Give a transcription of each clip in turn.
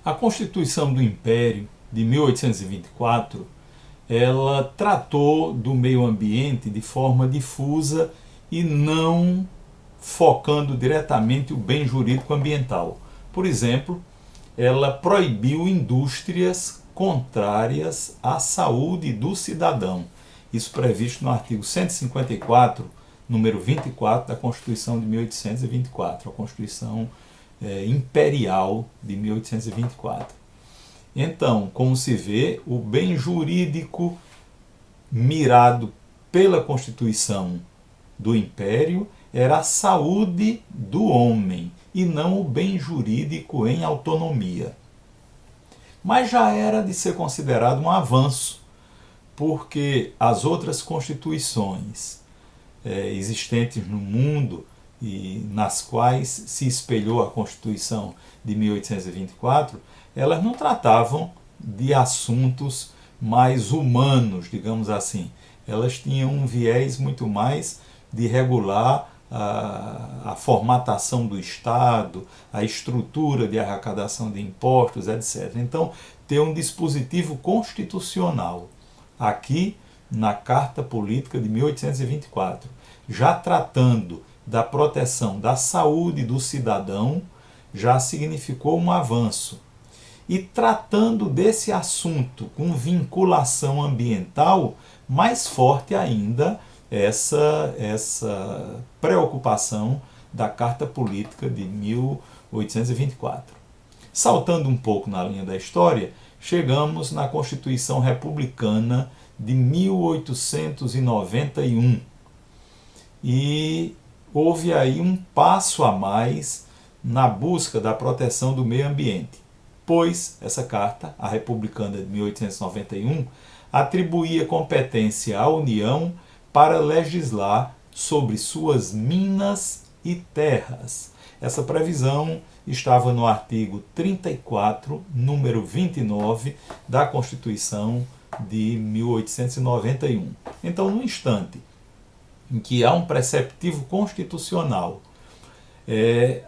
A Constituição do Império de 1824, ela tratou do meio ambiente de forma difusa e não focando diretamente o bem jurídico ambiental. Por exemplo, ela proibiu indústrias contrárias à saúde do cidadão. Isso previsto no artigo 154, número 24 da Constituição de 1824, a Constituição Imperial de 1824. Então, como se vê, o bem jurídico mirado pela Constituição do Império era a saúde do homem e não o bem jurídico em autonomia. Mas já era de ser considerado um avanço, porque as outras constituições existentes no mundo e nas quais se espelhou a Constituição de 1824, elas não tratavam de assuntos mais humanos, digamos assim. Elas tinham um viés muito mais de regular a formatação do Estado, a estrutura de arrecadação de impostos, etc. Então, ter um dispositivo constitucional aqui na Carta Política de 1824, já tratando da proteção da saúde do cidadão, já significou um avanço. E tratando desse assunto com vinculação ambiental, mais forte ainda essa preocupação da Carta Política de 1824. Saltando um pouco na linha da história, chegamos na Constituição Republicana de 1891. E houve aí um passo a mais na busca da proteção do meio ambiente, pois essa carta, a Republicana de 1891, atribuía competência à União para legislar sobre suas minas e terras. Essa previsão estava no artigo 34, número 29 da Constituição de 1891. Então, no instante em que há um preceptivo constitucional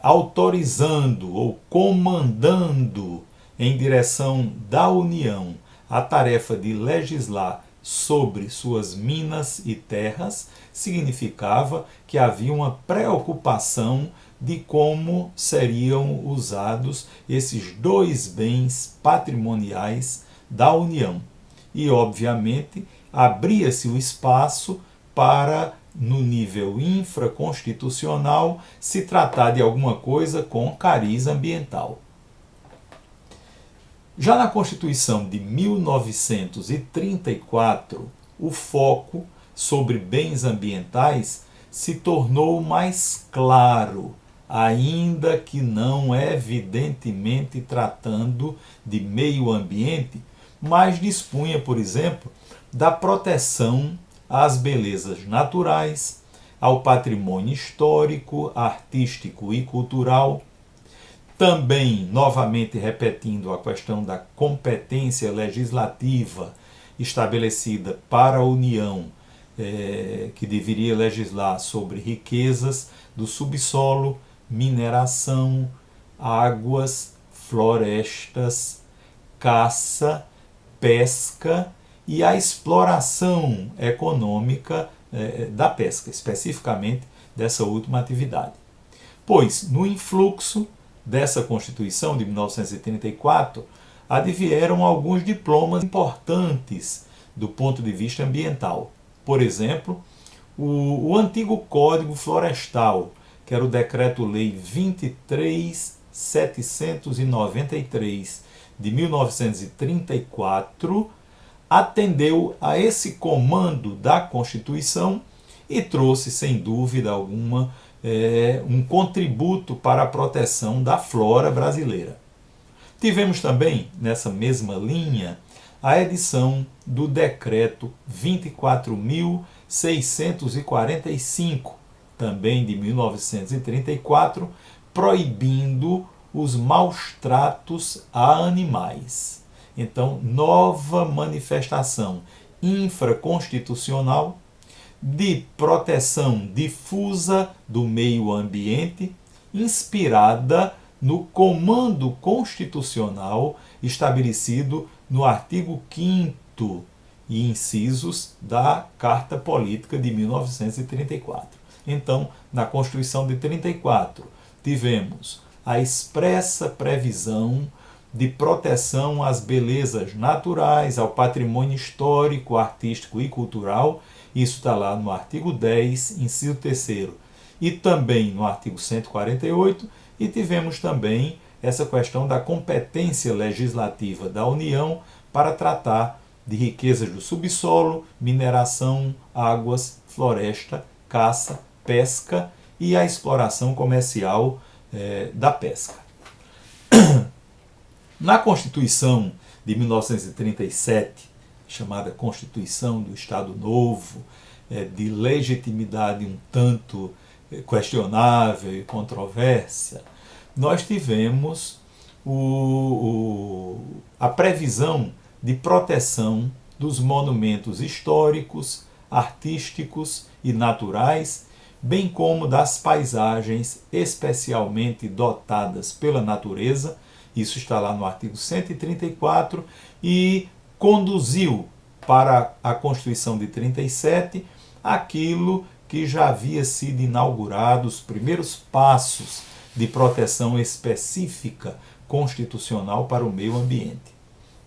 autorizando ou comandando em direção da União a tarefa de legislar sobre suas minas e terras, significava que havia uma preocupação de como seriam usados esses dois bens patrimoniais da União. E, obviamente, abria-se o espaço para, no nível infraconstitucional, se tratar de alguma coisa com cariz ambiental. Já na Constituição de 1934, o foco sobre bens ambientais se tornou mais claro, ainda que não evidentemente tratando de meio ambiente, mas dispunha, por exemplo, da proteção às belezas naturais, ao patrimônio histórico, artístico e cultural. Também, novamente repetindo a questão da competência legislativa estabelecida para a União, que deveria legislar sobre riquezas do subsolo, mineração, águas, florestas, caça, pesca e a exploração econômica da pesca, especificamente dessa última atividade. Pois, no influxo dessa Constituição de 1934, advieram alguns diplomas importantes do ponto de vista ambiental. Por exemplo, o antigo Código Florestal, que era o Decreto-Lei 23.793 de 1934, atendeu a esse comando da Constituição e trouxe, sem dúvida alguma, um contributo para a proteção da flora brasileira. Tivemos também, nessa mesma linha, a edição do Decreto 24.645, também de 1934, proibindo os maus tratos a animais. Então, nova manifestação infraconstitucional de proteção difusa do meio ambiente, inspirada no comando constitucional estabelecido no artigo 5º e incisos da Carta Política de 1934. Então, na Constituição de 34, tivemos a expressa previsão de proteção às belezas naturais, ao patrimônio histórico, artístico e cultural. Isso está lá no artigo 10, inciso 3º, e também no artigo 148, e tivemos também essa questão da competência legislativa da União para tratar de riquezas do subsolo, mineração, águas, floresta, caça, pesca e a exploração comercial da pesca. Na Constituição de 1937, chamada Constituição do Estado Novo, de legitimidade um tanto questionável e controversa, nós tivemos a previsão de proteção dos monumentos históricos, artísticos e naturais, bem como das paisagens especialmente dotadas pela natureza. Isso está lá no artigo 134 e conduziu para a Constituição de 37 aquilo que já havia sido inaugurado, os primeiros passos de proteção específica constitucional para o meio ambiente.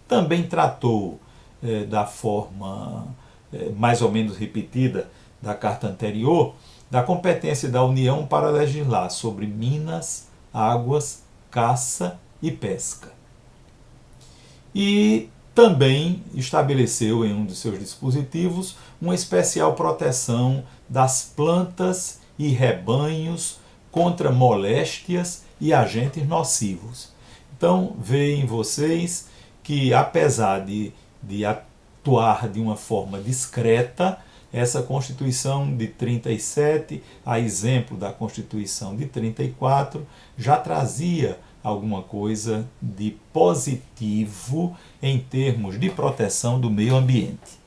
Também tratou da forma mais ou menos repetida da carta anterior, da competência da União para legislar sobre minas, águas, caça e pesca. E também estabeleceu em um de seus dispositivos uma especial proteção das plantas e rebanhos contra moléstias e agentes nocivos. Então, veem vocês que, apesar de atuar de uma forma discreta, essa Constituição de 37, a exemplo da Constituição de 34, já trazia alguma coisa de positivo em termos de proteção do meio ambiente.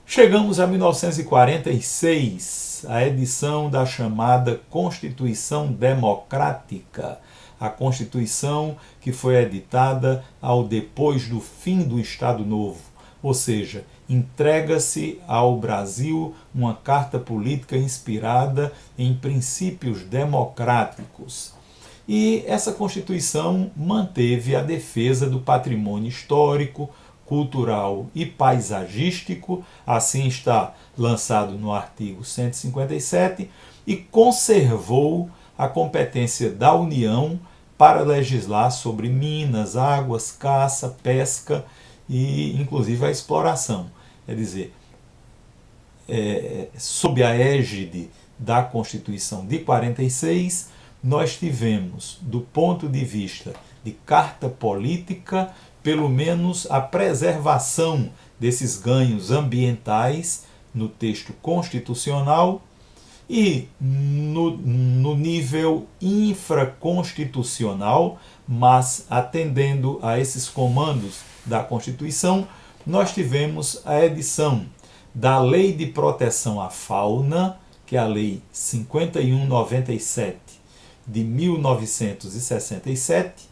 Chegamos a 1946, a edição da chamada Constituição Democrática, a Constituição que foi editada ao depois do fim do Estado Novo, ou seja, entrega-se ao Brasil uma carta política inspirada em princípios democráticos. E essa Constituição manteve a defesa do patrimônio histórico, cultural e paisagístico, assim está lançado no artigo 157, e conservou a competência da União para legislar sobre minas, águas, caça, pesca e inclusive a exploração. Quer dizer, sob a égide da Constituição de 46, nós tivemos, do ponto de vista de carta política, pelo menos a preservação desses ganhos ambientais no texto constitucional e no nível infraconstitucional, mas atendendo a esses comandos da Constituição, nós tivemos a edição da Lei de Proteção à Fauna, que é a Lei 5197 de 1967,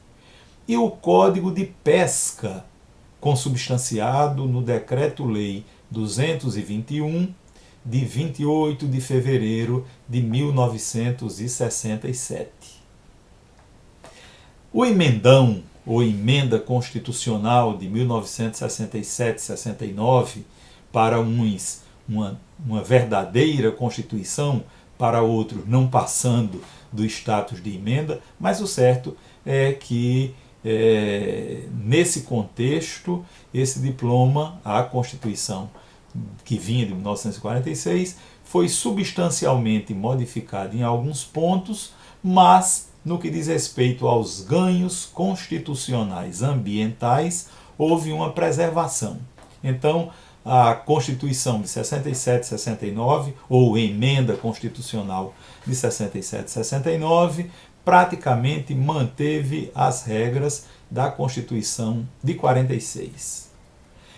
e o Código de Pesca, consubstanciado no Decreto-Lei 221, de 28 de fevereiro de 1967. O emendão, ou emenda constitucional de 1967-69, para uns uma verdadeira Constituição, para outros não passando do status de emenda, mas o certo é que, nesse contexto, esse diploma, a Constituição, que vinha de 1946, foi substancialmente modificado em alguns pontos, mas no que diz respeito aos ganhos constitucionais ambientais, houve uma preservação. Então, a Constituição de 67-69, ou Emenda Constitucional de 67-69, praticamente manteve as regras da Constituição de 46.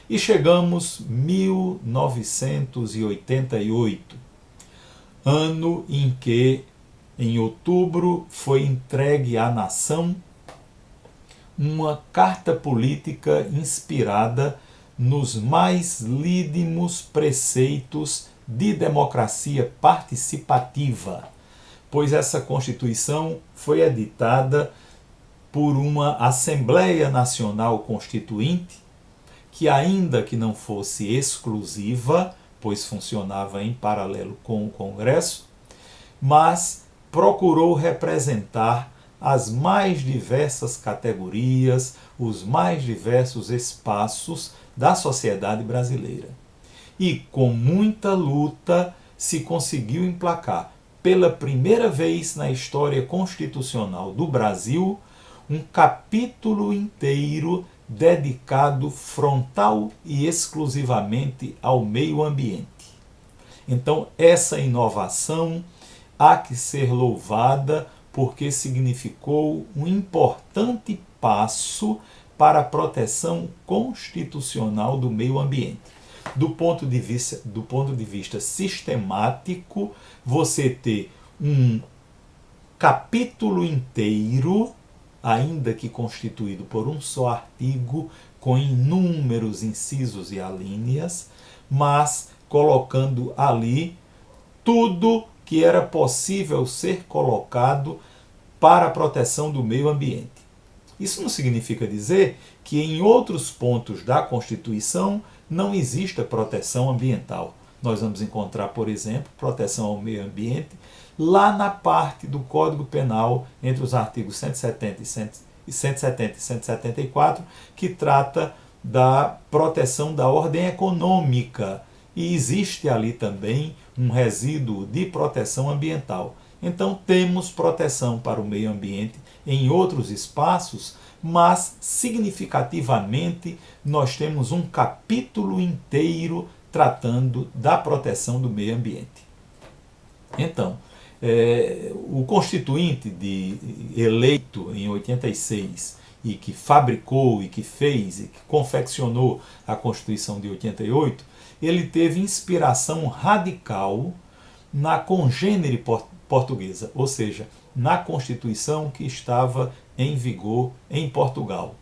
E chegamos 1988, ano em que em outubro, foi entregue à nação uma carta política inspirada nos mais lídimos preceitos de democracia participativa, pois essa Constituição foi editada por uma Assembleia Nacional Constituinte que, ainda que não fosse exclusiva, pois funcionava em paralelo com o Congresso, mas procurou representar as mais diversas categorias, os mais diversos espaços da sociedade brasileira. E com muita luta se conseguiu emplacar, pela primeira vez na história constitucional do Brasil, um capítulo inteiro dedicado frontal e exclusivamente ao meio ambiente. Então, essa inovação há que ser louvada porque significou um importante passo para a proteção constitucional do meio ambiente. Do ponto de vista sistemático, você ter um capítulo inteiro, ainda que constituído por um só artigo, com inúmeros incisos e alíneas, mas colocando ali tudo que era possível ser colocado para a proteção do meio ambiente. Isso não significa dizer que em outros pontos da Constituição não exista proteção ambiental. Nós vamos encontrar, por exemplo, proteção ao meio ambiente lá na parte do Código Penal, entre os artigos 170 e 174, que trata da proteção da ordem econômica. E existe ali também um resíduo de proteção ambiental. Então temos proteção para o meio ambiente em outros espaços, mas significativamente nós temos um capítulo inteiro tratando da proteção do meio ambiente. Então, o constituinte eleito em 86 e que fabricou e que fez e que confeccionou a Constituição de 88, ele teve inspiração radical na congênere portuguesa, ou seja, na Constituição que estava em vigor em Portugal.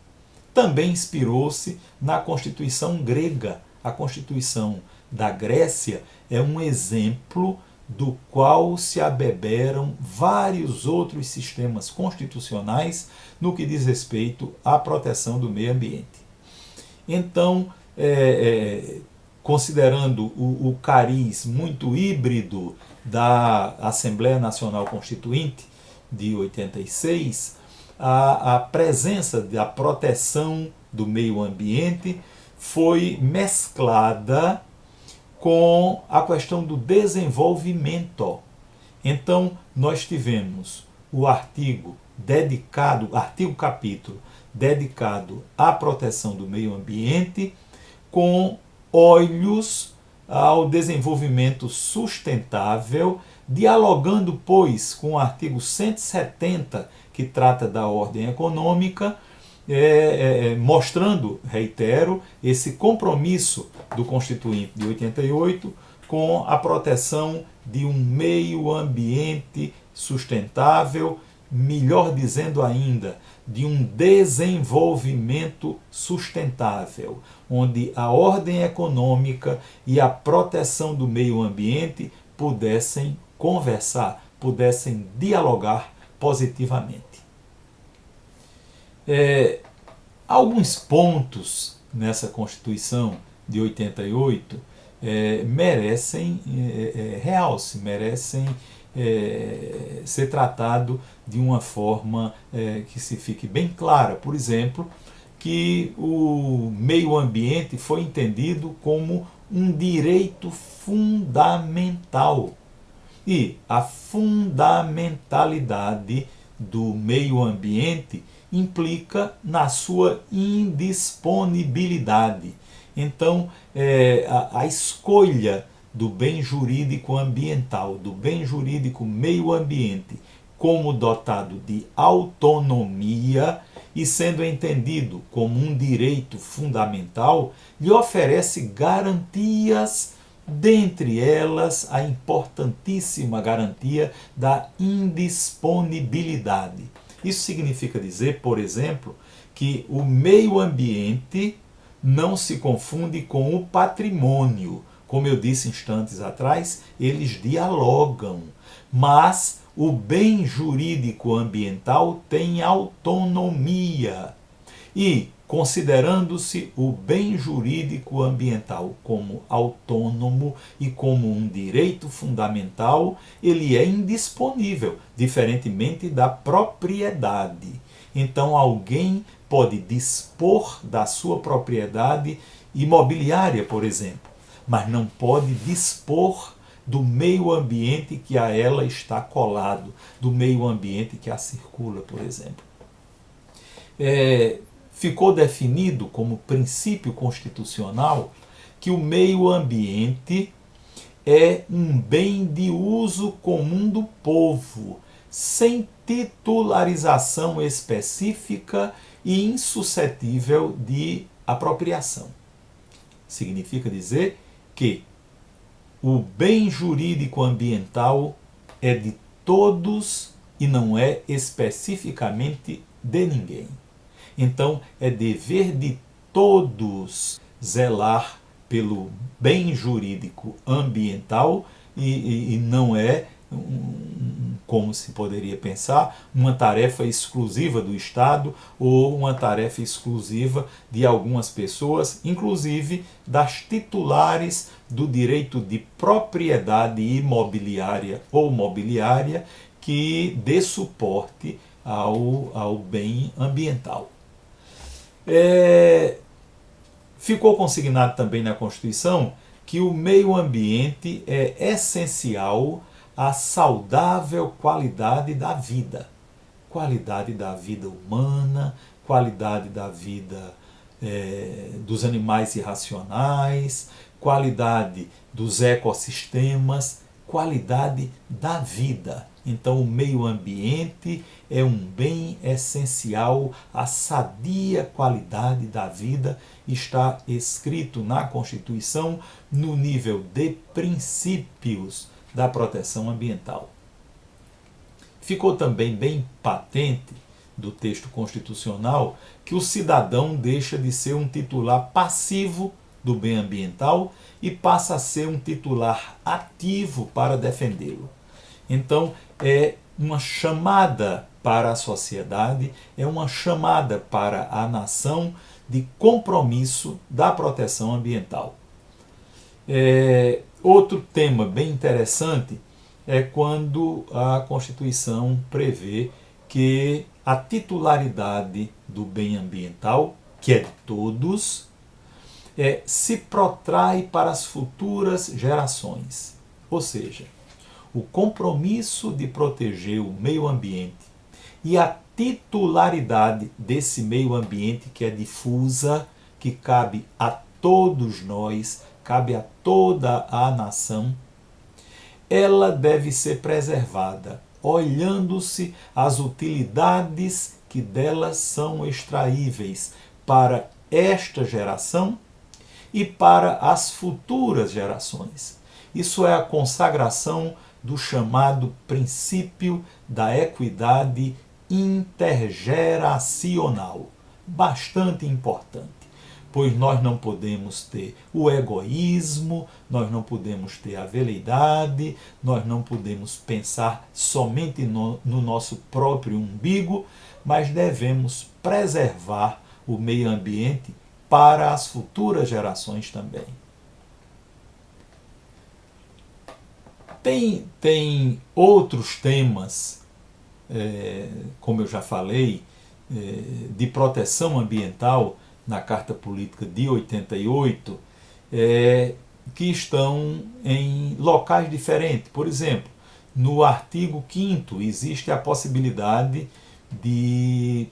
Também inspirou-se na Constituição grega. A Constituição da Grécia é um exemplo do qual se abeberam vários outros sistemas constitucionais no que diz respeito à proteção do meio ambiente. Então, considerando o cariz muito híbrido da Assembleia Nacional Constituinte de 86, a presença da proteção do meio ambiente foi mesclada com a questão do desenvolvimento. Então, nós tivemos o artigo capítulo dedicado à proteção do meio ambiente, com olhos ao desenvolvimento sustentável, dialogando, pois, com o artigo 170, que trata da ordem econômica, mostrando, reitero, esse compromisso do Constituinte de 88 com a proteção de um meio ambiente sustentável, melhor dizendo ainda, de um desenvolvimento sustentável, onde a ordem econômica e a proteção do meio ambiente pudessem conversar, pudessem dialogar positivamente. Alguns pontos nessa Constituição de 88 merecem realce, merecem ser tratado de uma forma que se fique bem clara. Por exemplo, que o meio ambiente foi entendido como um direito fundamental. E a fundamentalidade do meio ambiente implica na sua indisponibilidade. Então, a escolha do bem jurídico ambiental, do bem jurídico meio ambiente, como dotado de autonomia e sendo entendido como um direito fundamental, lhe oferece garantias dentre elas a importantíssima garantia da indisponibilidade. Isso significa dizer, por exemplo, que o meio ambiente não se confunde com o patrimônio. Como eu disse instantes atrás, eles dialogam, mas o bem jurídico ambiental tem autonomia. E, considerando-se o bem jurídico ambiental como autônomo e como um direito fundamental, ele é indisponível, diferentemente da propriedade. Então, alguém pode dispor da sua propriedade imobiliária, por exemplo, mas não pode dispor do meio ambiente que a ela está colado, do meio ambiente que a circula, por exemplo. Ficou definido como princípio constitucional que o meio ambiente é um bem de uso comum do povo, sem titularização específica e insuscetível de apropriação. Significa dizer que o bem jurídico ambiental é de todos e não é especificamente de ninguém. Então, é dever de todos zelar pelo bem jurídico ambiental e não é, como se poderia pensar, uma tarefa exclusiva do Estado ou uma tarefa exclusiva de algumas pessoas, inclusive das titulares do direito de propriedade imobiliária ou mobiliária que dê suporte ao bem ambiental. Ficou consignado também na Constituição que o meio ambiente é essencial à saudável qualidade da vida. Qualidade da vida humana, qualidade da vida dos animais irracionais, qualidade dos ecossistemas, qualidade da vida. Então, o meio ambiente é um bem essencial à sadia qualidade da vida. Está escrito na Constituição no nível de princípios da proteção ambiental. Ficou também bem patente do texto constitucional que o cidadão deixa de ser um titular passivo do bem ambiental e passa a ser um titular ativo para defendê-lo. Então, é uma chamada para a sociedade, é uma chamada para a nação de compromisso da proteção ambiental. Outro tema bem interessante é quando a Constituição prevê que a titularidade do bem ambiental, que é de todos, se protrai para as futuras gerações. Ou seja, o compromisso de proteger o meio ambiente e a titularidade desse meio ambiente que é difusa, que cabe a todos nós, cabe a toda a nação, ela deve ser preservada, olhando-se as utilidades que delas são extraíveis para esta geração e para as futuras gerações. Isso é a consagração do chamado princípio da equidade intergeracional, bastante importante, pois nós não podemos ter o egoísmo, nós não podemos ter a veleidade, nós não podemos pensar somente no nosso próprio umbigo, mas devemos preservar o meio ambiente para as futuras gerações também. Tem outros temas, como eu já falei, de proteção ambiental na Carta Política de 88, que estão em locais diferentes. Por exemplo, no artigo 5º existe a possibilidade de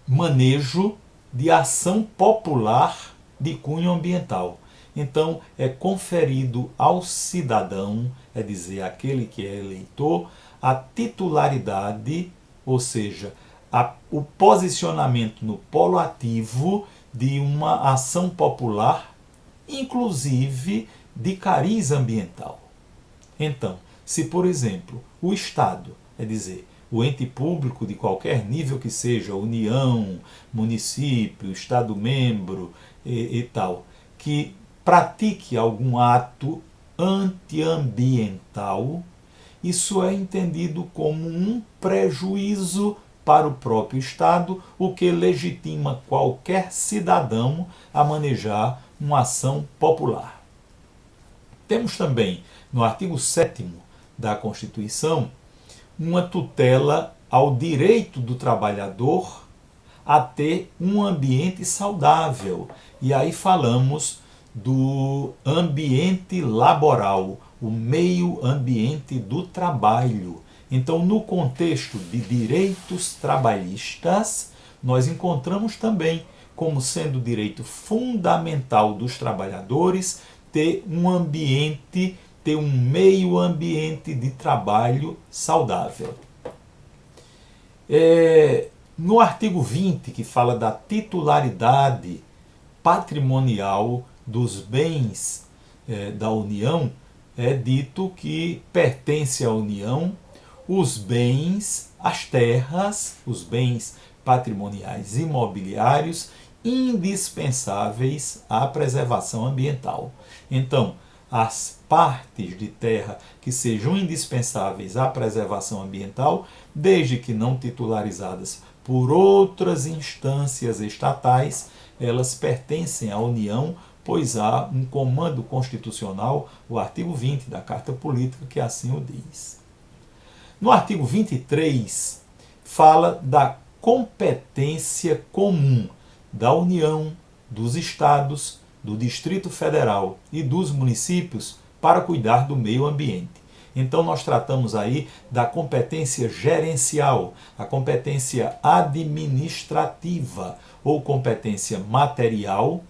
manejo de ação popular de cunho ambiental. Então, é conferido ao cidadão, é dizer, aquele que é eleitor, a titularidade, ou seja, o posicionamento no polo ativo de uma ação popular, inclusive de cariz ambiental. Então, se, por exemplo, o Estado, é dizer, o ente público de qualquer nível que seja, União, município, Estado-membro e tal, que pratique algum ato antiambiental, isso é entendido como um prejuízo para o próprio Estado, o que legitima qualquer cidadão a manejar uma ação popular. Temos também, no artigo 7º da Constituição, uma tutela ao direito do trabalhador a ter um ambiente saudável. E aí falamos do ambiente laboral, o meio ambiente do trabalho. Então, no contexto de direitos trabalhistas, nós encontramos também como sendo direito fundamental dos trabalhadores ter um ambiente, ter um meio ambiente de trabalho saudável. No artigo 20, que fala da titularidade patrimonial dos bens da União, é dito que pertence à União os bens, as terras, os bens patrimoniais imobiliários indispensáveis à preservação ambiental. Então, as partes de terra que sejam indispensáveis à preservação ambiental, desde que não titularizadas por outras instâncias estatais, elas pertencem à União, pois há um comando constitucional, o artigo 20 da Carta Política, que assim o diz. No artigo 23, fala da competência comum da União, dos Estados, do Distrito Federal e dos municípios para cuidar do meio ambiente. Então nós tratamos aí da competência gerencial, a competência administrativa ou competência material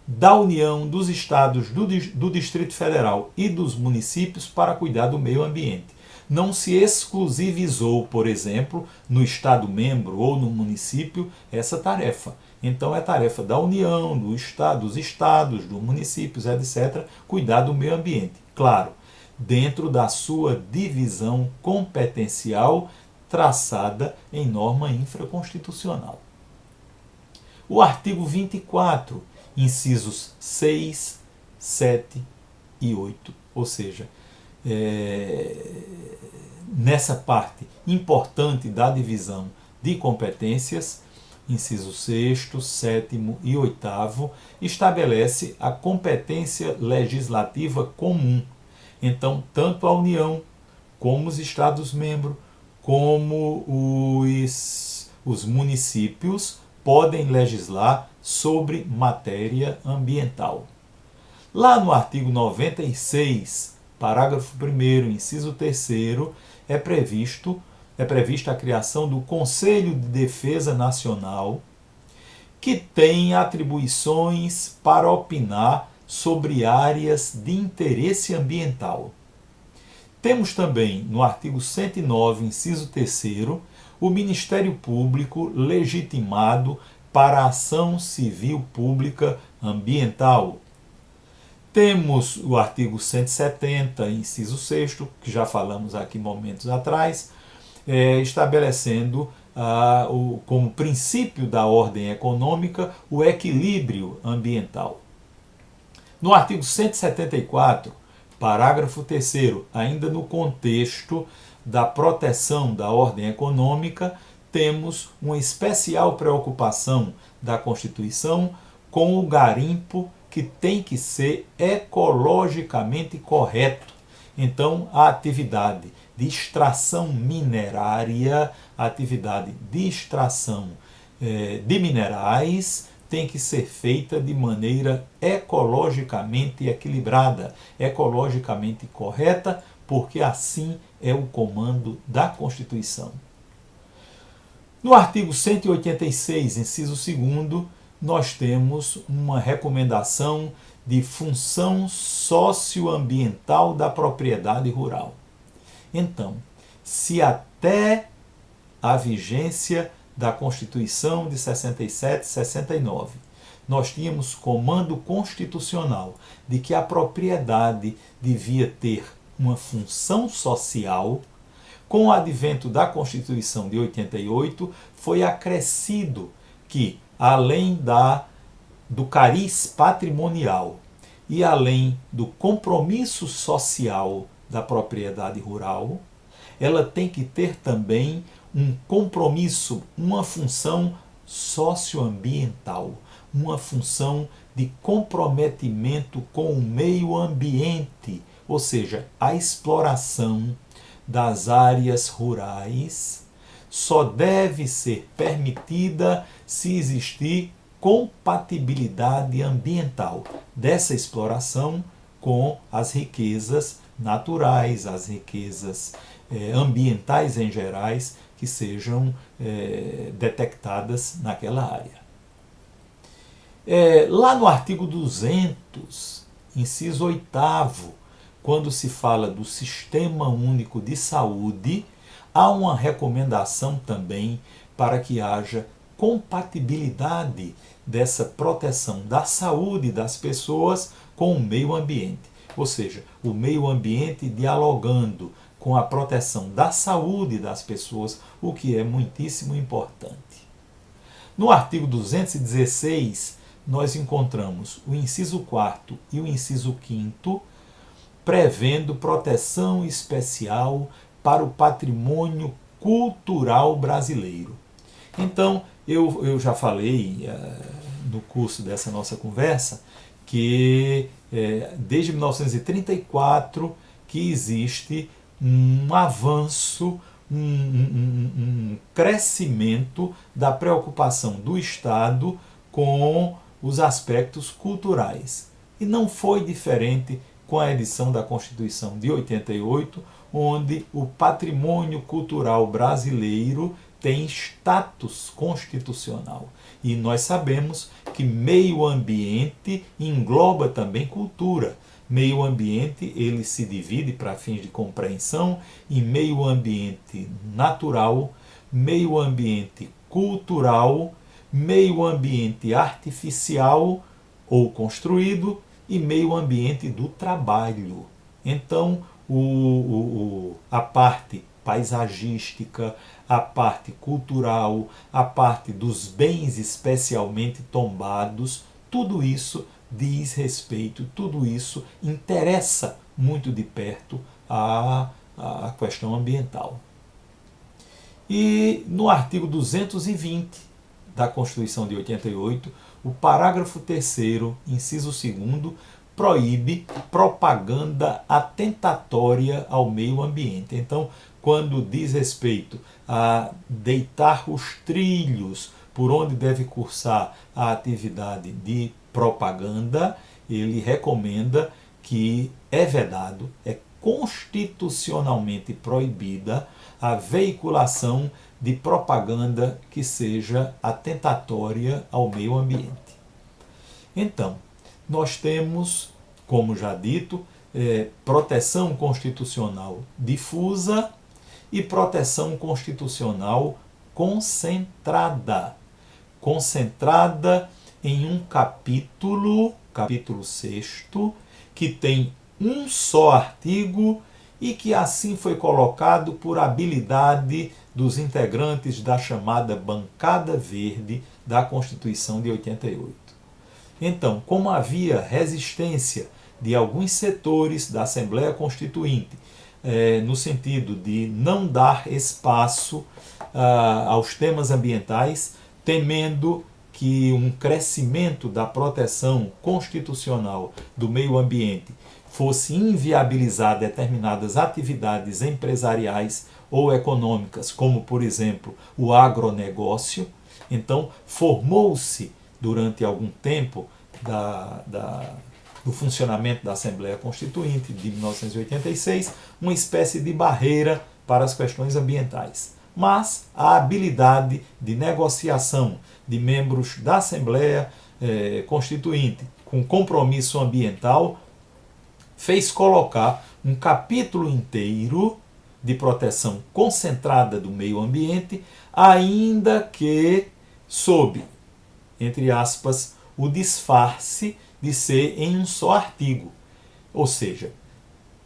da União, dos Estados, do Distrito Federal e dos municípios para cuidar do meio ambiente. Não se exclusivizou, por exemplo, no Estado-membro ou no município essa tarefa. Então é tarefa da União, dos Estados, dos municípios, etc., cuidar do meio ambiente. Claro, dentro da sua divisão competencial traçada em norma infraconstitucional. O artigo 24, incisos 6, 7 e 8, ou seja, nessa parte importante da divisão de competências, inciso 6º, 7º e 8º, estabelece a competência legislativa comum. Então, tanto a União, como os Estados-membros, como os municípios podem legislar sobre matéria ambiental. Lá no artigo 96, parágrafo 1º, inciso 3º, é prevista a criação do Conselho de Defesa Nacional, que tem atribuições para opinar sobre áreas de interesse ambiental. Temos também, no artigo 109, inciso 3º, o Ministério Público legitimado para a ação civil pública ambiental. Temos o artigo 170, inciso 6º, que já falamos aqui momentos atrás, estabelecendo como princípio da ordem econômica o equilíbrio ambiental. No artigo 174, parágrafo 3º, ainda no contexto da proteção da ordem econômica, temos uma especial preocupação da Constituição com o garimpo, que tem que ser ecologicamente correto. Então, a atividade de extração minerária, a atividade de extração de minerais tem que ser feita de maneira ecologicamente equilibrada, ecologicamente correta, porque assim é o comando da Constituição. No artigo 186, inciso 2º, nós temos uma recomendação de função socioambiental da propriedade rural. Então, se até a vigência da Constituição de 67 e 69 nós tínhamos comando constitucional de que a propriedade devia ter uma função social. Com o advento da Constituição de 88, foi acrescido que, além do cariz patrimonial e além do compromisso social da propriedade rural, ela tem que ter também um compromisso, uma função socioambiental, uma função de comprometimento com o meio ambiente, ou seja, a exploração das áreas rurais só deve ser permitida se existir compatibilidade ambiental dessa exploração com as riquezas naturais, as riquezas ambientais em gerais que sejam detectadas naquela área. Lá no artigo 200, inciso 8º, quando se fala do Sistema Único de Saúde, há uma recomendação também para que haja compatibilidade dessa proteção da saúde das pessoas com o meio ambiente. Ou seja, o meio ambiente dialogando com a proteção da saúde das pessoas, o que é muitíssimo importante. No artigo 216, nós encontramos o inciso 4º e o inciso 5º, prevendo proteção especial para o patrimônio cultural brasileiro. Então, eu já falei no curso dessa nossa conversa que desde 1934 que existe um avanço, um crescimento da preocupação do Estado com os aspectos culturais. E não foi diferente com a edição da Constituição de 88, onde o patrimônio cultural brasileiro tem status constitucional. E nós sabemos que meio ambiente engloba também cultura. Meio ambiente ele se divide, para fins de compreensão, em meio ambiente natural, meio ambiente cultural, meio ambiente artificial ou construído e meio ambiente do trabalho. Então, a parte paisagística, a parte cultural, a parte dos bens especialmente tombados, tudo isso diz respeito, tudo isso interessa muito de perto a questão ambiental. E no artigo 220 da Constituição de 88, o parágrafo 3º, inciso 2º, proíbe propaganda atentatória ao meio ambiente. Então, quando diz respeito a deitar os trilhos por onde deve cursar a atividade de propaganda, ele recomenda que é vedado, é constitucionalmente proibida a veiculação de propaganda que seja atentatória ao meio ambiente. Então, nós temos, como já dito, proteção constitucional difusa e proteção constitucional concentrada. Concentrada em um capítulo 6º, que tem um só artigo e que assim foi colocado por habilidade dos integrantes da chamada Bancada Verde da Constituição de 88. Então, como havia resistência de alguns setores da Assembleia Constituinte, no sentido de não dar espaço aos temas ambientais, temendo que um crescimento da proteção constitucional do meio ambiente fosse inviabilizar determinadas atividades empresariais ou econômicas, como, por exemplo, o agronegócio. Então, formou-se, durante algum tempo do funcionamento da Assembleia Constituinte de 1986, uma espécie de barreira para as questões ambientais. Mas a habilidade de negociação de membros da Assembleia Constituinte com compromisso ambiental fez colocar um capítulo inteiro de proteção concentrada do meio ambiente, ainda que sob, entre aspas, o disfarce de ser em um só artigo, ou seja,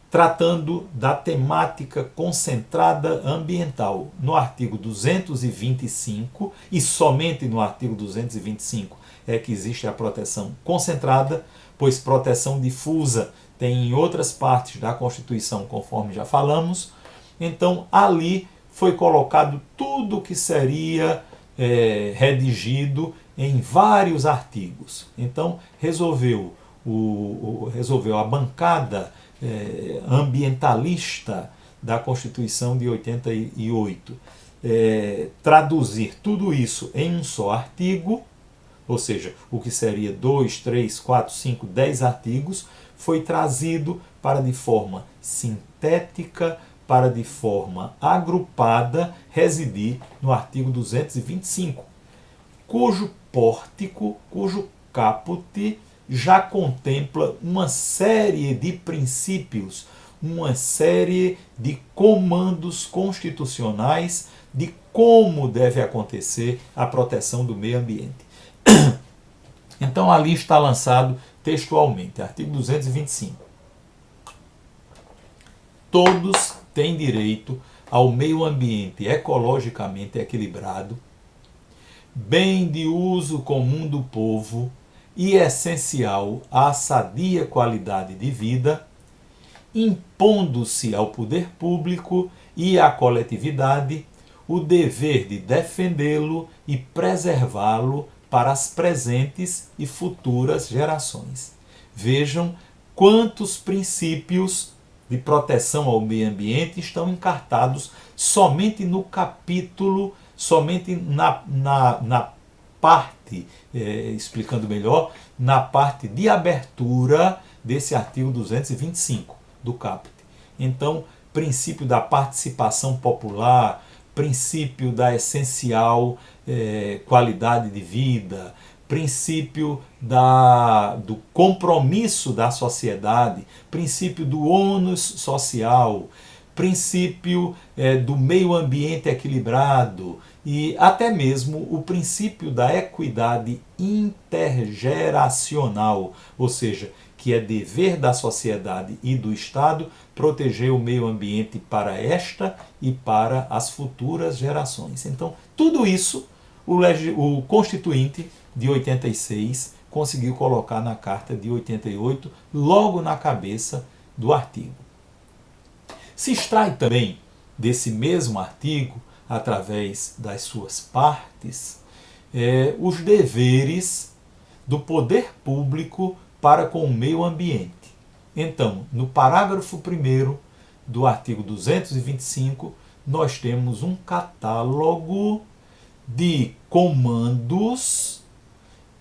tratando da temática concentrada ambiental no artigo 225, e somente no artigo 225 é que existe a proteção concentrada, pois proteção difusa tem em outras partes da Constituição, conforme já falamos. Então ali foi colocado tudo que seria redigido em vários artigos. Então resolveu a bancada ambientalista da Constituição de 88 traduzir tudo isso em um só artigo, ou seja, o que seria 2, 3, 4, 5, 10 artigos, foi trazido para de forma sintética, para de forma agrupada, residir no artigo 225, cujo pórtico, cujo caput já contempla uma série de princípios, uma série de comandos constitucionais de como deve acontecer a proteção do meio ambiente. Então ali está lançado textualmente, artigo 225. Todos têm direito ao meio ambiente ecologicamente equilibrado, bem de uso comum do povo e essencial à sadia qualidade de vida, impondo-se ao poder público e à coletividade o dever de defendê-lo e preservá-lo para as presentes e futuras gerações. Vejam quantos princípios de proteção ao meio ambiente estão encartados somente no capítulo, somente na parte, explicando melhor, na parte de abertura desse artigo 225 do caput. Então, princípio da participação popular, princípio da essencial qualidade de vida, princípio do compromisso da sociedade, princípio do ônus social, princípio do meio ambiente equilibrado e até mesmo o princípio da equidade intergeracional, ou seja, que é dever da sociedade e do Estado proteger o meio ambiente para esta e para as futuras gerações. Então, tudo isso o Constituinte de 86 conseguiu colocar na Carta de 88, logo na cabeça do artigo. Se extrai também desse mesmo artigo, através das suas partes, os deveres do poder público para com o meio ambiente. Então, no parágrafo 1º do artigo 225, nós temos um catálogo de comandos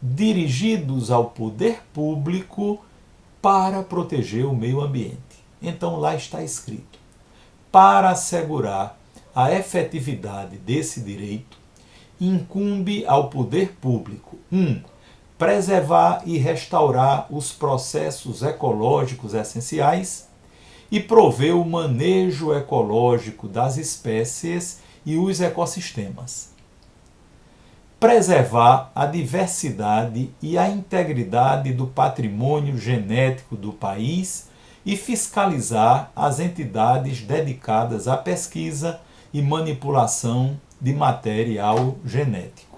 dirigidos ao poder público para proteger o meio ambiente. Então lá está escrito: para assegurar a efetividade desse direito, incumbe ao poder público 1. Preservar e restaurar os processos ecológicos essenciais e prover o manejo ecológico das espécies e os ecossistemas. Preservar a diversidade e a integridade do patrimônio genético do país e fiscalizar as entidades dedicadas à pesquisa e manipulação de material genético.